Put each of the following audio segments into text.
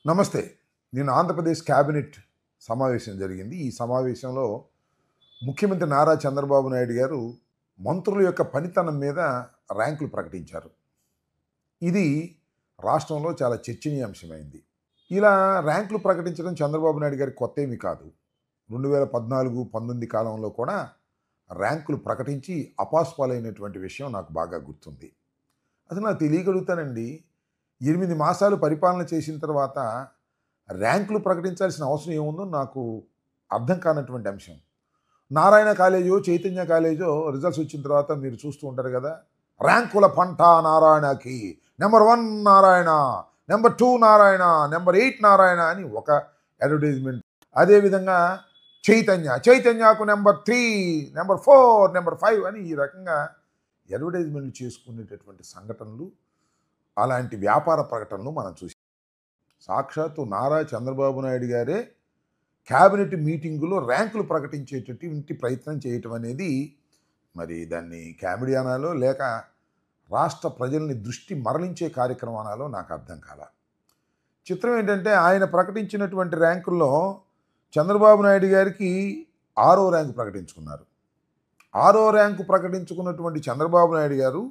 నమస్తే. నిన్న ఆంధ్రప్రదేశ్ క్యాబినెట్ సమావేశం జరిగింది. ఈ సమావేశంలో ముఖ్యమంత్రి నారా చంద్రబాబు నాయుడు గారు మంత్రుల యొక్క పనితనం మీద ర్యాంకులు ప్రకటించారు. ఇది రాష్ట్రంలో చాలా చర్చనీయాంశమైంది. ఇలా ర్యాంకులు ప్రకటించడం చంద్రబాబు నాయుడు గారికి కొత్తేమీ కాదు. 2014, 19 కాలంలో కూడా ర్యాంకులు ప్రకటించి అపాస్పాలైనటువంటి విషయం నాకు బాగా గుర్తుంది. అసలు నాకు తెలియగలుగుతానండి. 8 మాసాలు పరిపాలన చేసిన తర్వాత ర్యాంకులు ప్రకటించాల్సిన అవసరం ఏముందో నాకు అర్థం కానటువంటి అంశం. నారాయణ కాలేజో, చైతన్య కాలేజో రిజల్ట్స్ వచ్చిన తర్వాత మీరు చూస్తూ ఉంటారు కదా. ర్యాంకుల పంట నారాయణకి, number 1 Narayana, number 2 Narayana, number 8 Narayana అని ఒక అడ్వర్టైజ్మెంట్. అదేవిధంగా చైతన్యకు నెంబర్ 3, నెంబర్ 4, నెంబర్ 5 అని ఈ రకంగా అడ్వర్టైజ్మెంట్లు చేసుకునేటటువంటి సంఘటనలు, అలాంటి వ్యాపార ప్రకటనలు మనం చూసాం. సాక్షాత్తు నారా చంద్రబాబు నాయుడు గారే క్యాబినెట్ మీటింగులో ర్యాంకులు ప్రకటించేటటువంటి ప్రయత్నం చేయటం అనేది మరి దాన్ని కామెడీ అనాలో లేక రాష్ట్ర ప్రజల్ని దృష్టి మరలించే కార్యక్రమం అనాలో నాకు అర్థం కాల. చిత్రం ఏంటంటే ఆయన ప్రకటించినటువంటి ర్యాంకుల్లో చంద్రబాబు నాయుడు గారికి 6వ ర్యాంకు ప్రకటించుకున్నారు. 6వ ర్యాంకు ప్రకటించుకున్నటువంటి చంద్రబాబు నాయుడు గారు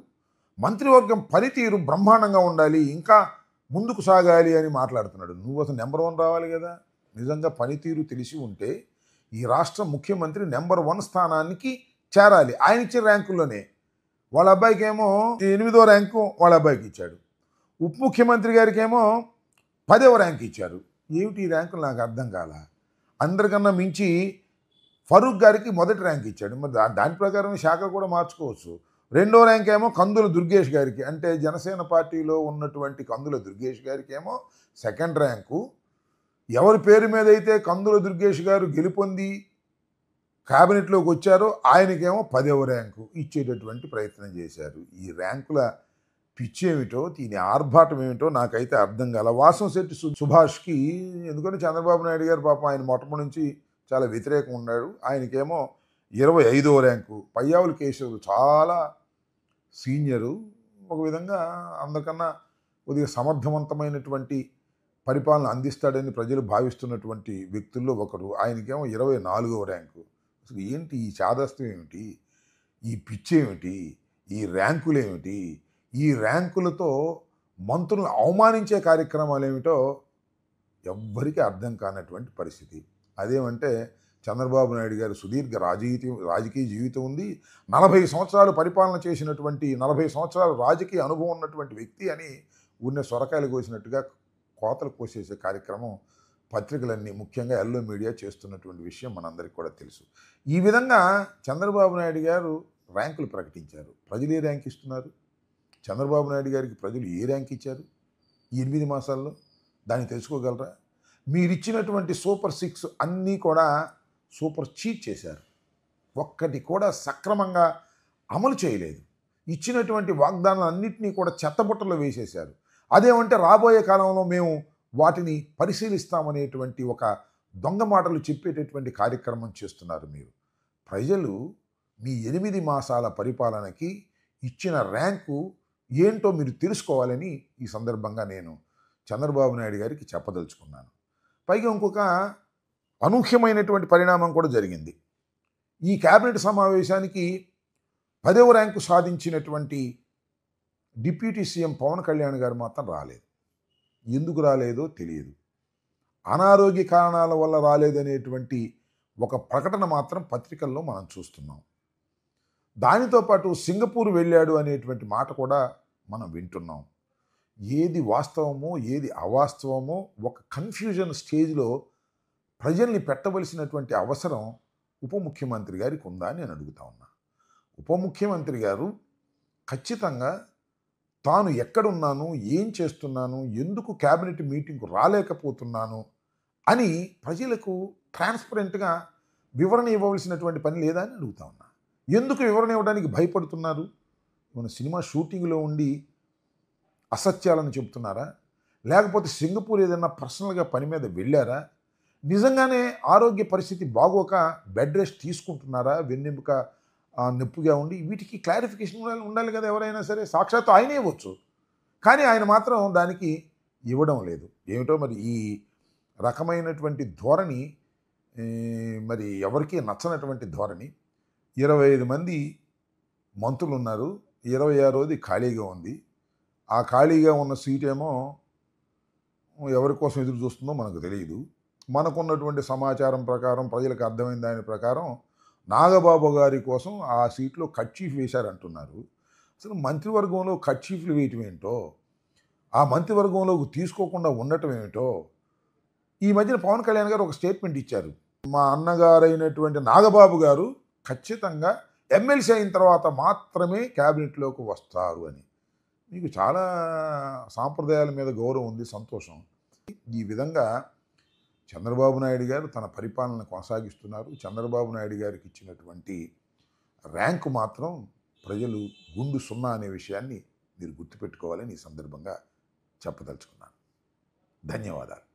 మంత్రివర్గం పనితీరు బ్రహ్మాండంగా ఉండాలి, ఇంకా ముందుకు సాగాలి అని మాట్లాడుతున్నాడు. నువ్వు అసలు నెంబర్ 1 రావాలి కదా. నిజంగా పనితీరు తెలిసి ఉంటే ఈ రాష్ట్ర ముఖ్యమంత్రి నెంబర్ 1 స్థానానికి చేరాలి. ఆయన ఇచ్చే ర్యాంకుల్లోనే వాళ్ళ అబ్బాయికి ఏమో 8వ ర్యాంకు వాళ్ళ అబ్బాయికి ఇచ్చాడు. ఉప ముఖ్యమంత్రి గారికి ఏమో 10వ ర్యాంకు ఇచ్చారు. ఏమిటి ఈ ర్యాంకులు నాకు అర్థం కాల. అందరికన్నా మించి ఫరూక్ గారికి మొదటి ర్యాంక్ ఇచ్చాడు. మరి దాని ప్రకారం శాఖ కూడా మార్చుకోవచ్చు. 2వ ర్యాంక్ ఏమో కందుల దుర్గేష్ గారికి, అంటే జనసేన పార్టీలో ఉన్నటువంటి కందుల దుర్గేష్ గారికి ఏమో సెకండ్ ర్యాంకు. ఎవరి పేరు మీద అయితే కందుల దుర్గేష్ గారు గెలుపొంది క్యాబినెట్లోకి వచ్చారో ఆయనకేమో 10వ ర్యాంకు ఇచ్చేటటువంటి ప్రయత్నం చేశారు. ఈ ర్యాంకుల పిచ్చి ఏమిటో, దీని ఆర్భాటం ఏమిటో నాకైతే అర్థం కాల. వాసంశెట్టి సుభాష్కి ఎందుకంటే చంద్రబాబు నాయుడు గారు పాపం ఆయన మొట్టమొదటి నుంచి చాలా వ్యతిరేకం ఉన్నాడు. ఆయనకేమో 25వ ర్యాంకు. పయ్యావుల కేశవులు చాలా సీనియరు, ఒక విధంగా అందరికన్నా కొద్దిగా సమర్థవంతమైనటువంటి పరిపాలన అందిస్తాడని ప్రజలు భావిస్తున్నటువంటి వ్యక్తుల్లో ఒకరు. ఆయనకేమో 24వ ర్యాంకు. అసలు ఏంటి ఈ చాదస్తం ఏమిటి, ఈ పిచ్చి ఏమిటి, ఈ ర్యాంకులు ఏమిటి, ఈ ర్యాంకులతో మంత్రులను అవమానించే కార్యక్రమాలు ఏమిటో ఎవ్వరికీ అర్థం కానటువంటి పరిస్థితి. అదేమంటే చంద్రబాబు నాయుడు గారు సుదీర్ఘ రాజకీయ జీవితం ఉంది. 40 సంవత్సరాలు పరిపాలన చేసినటువంటి, 40 సంవత్సరాలు రాజకీయ అనుభవం ఉన్నటువంటి వ్యక్తి అని ఉన్న సొరకాయలు కోసినట్టుగా కోతలు కోసేసే కార్యక్రమం పత్రికలన్నీ, ముఖ్యంగా ఎల్లో మీడియా చేస్తున్నటువంటి విషయం మనందరికీ కూడా తెలుసు. ఈ విధంగా చంద్రబాబు నాయుడు గారు ర్యాంకులు ప్రకటించారు. ప్రజలు ఏ ర్యాంక్ ఇస్తున్నారు? చంద్రబాబు నాయుడు గారికి ప్రజలు ఏ ర్యాంక్ ఇచ్చారు ఈ 8 మాసాల్లో? దాన్ని తెలుసుకోగలరా? మీరిచ్చినటువంటి సూపర్ 6 అన్నీ కూడా సూపర్ చీట్ చేశారు. ఒక్కటి కూడా సక్రమంగా అమలు చేయలేదు. ఇచ్చినటువంటి వాగ్దానాలన్నింటినీ కూడా చెత్తబుట్టలో వేసేశారు. అదేమంటే రాబోయే కాలంలో మేము వాటిని పరిశీలిస్తామనేటువంటి ఒక దొంగ మాటలు చెప్పేటటువంటి కార్యక్రమం చేస్తున్నారు మీరు. ప్రజలు మీ 8 మాసాల పరిపాలనకి ఇచ్చిన ర్యాంకు ఏంటో మీరు తెలుసుకోవాలని ఈ సందర్భంగా నేను చంద్రబాబు నాయుడు గారికి చెప్పదలుచుకున్నాను. పైగా ఇంకొక అనూహ్యమైనటువంటి పరిణామం కూడా జరిగింది. ఈ క్యాబినెట్ సమావేశానికి 10వ ర్యాంకు సాధించినటువంటి డిప్యూటీ సీఎం పవన్ కళ్యాణ్ గారు మాత్రం రాలేదు. ఎందుకు రాలేదో తెలియదు. అనారోగ్య కారణాల వల్ల రాలేదనేటువంటి ఒక ప్రకటన మాత్రం పత్రికల్లో మనం చూస్తున్నాం. దానితో పాటు సింగపూర్ వెళ్ళాడు అనేటువంటి మాట కూడా మనం వింటున్నాం. ఏది వాస్తవమో ఏది అవాస్తవమో ఒక కన్ఫ్యూజన్ స్టేజ్లో ప్రజల్ని పెట్టవలసినటువంటి అవసరం ఉప ముఖ్యమంత్రి గారికి ఉందా అని నేను అడుగుతా ఉన్నా. ఉప ముఖ్యమంత్రి గారు ఖచ్చితంగా తాను ఎక్కడున్నాను, ఏం చేస్తున్నాను, ఎందుకు క్యాబినెట్ మీటింగ్కు రాలేకపోతున్నాను అని ప్రజలకు ట్రాన్స్పరెంట్గా వివరణ ఇవ్వవలసినటువంటి పని లేదా అని అడుగుతా ఉన్నా. ఎందుకు వివరణ ఇవ్వడానికి భయపడుతున్నారు? మన సినిమా షూటింగ్లో ఉండి అసత్యాలను చెబుతున్నారా? లేకపోతే సింగపూర్ ఏదైనా పర్సనల్గా పని మీద వెళ్ళారా? నిజంగానే ఆరోగ్య పరిస్థితి బాగోక బెడ్ రెస్ట్ తీసుకుంటున్నారా? వెన్నెముక నొప్పిగా ఉండి వీటికి క్లారిఫికేషన్ ఉండాలి కదా ఎవరైనా సరే. సాక్షాత్తు ఆయనే ఇవ్వచ్చు, కానీ ఆయన మాత్రం దానికి ఇవ్వడం లేదు. ఏమిటో మరి ఈ రకమైనటువంటి ధోరణి ఈ, మరి ఎవరికీ నచ్చనటువంటి ధోరణి. 25 మంది మంత్రులున్నారు. 26ది ఖాళీగా ఉంది. ఆ ఖాళీగా ఉన్న సీటేమో ఎవరి కోసం ఎదురు చూస్తుందో మనకు తెలియదు. మనకున్నటువంటి సమాచారం ప్రకారం, ప్రజలకు అర్థమైన దాని ప్రకారం నాగబాబు గారి కోసం ఆ సీట్లో కర్చీఫ్ వేశారంటున్నారు. అసలు మంత్రివర్గంలో కర్చీఫ్లు వేయటం ఏంటో, ఆ మంత్రివర్గంలోకి తీసుకోకుండా ఉండటం ఏమిటో, ఈ మధ్యన పవన్ కళ్యాణ్ గారు ఒక స్టేట్మెంట్ ఇచ్చారు. మా అన్నగారైనటువంటి నాగబాబు గారు ఖచ్చితంగా ఎమ్మెల్సీ అయిన తర్వాత మాత్రమే క్యాబినెట్లోకి వస్తారు అని. మీకు చాలా సాంప్రదాయాల మీద గౌరవం ఉంది, సంతోషం. ఈ విధంగా చంద్రబాబు నాయుడు గారు తన పరిపాలన కొనసాగిస్తున్నారు. చంద్రబాబు నాయుడు గారికి ఇచ్చినటువంటి ర్యాంకు మాత్రం ప్రజలు గుండు సున్నా అనే విషయాన్ని మీరు గుర్తుపెట్టుకోవాలని ఈ సందర్భంగా చెప్పదలుచుకున్నాను. ధన్యవాదాలు.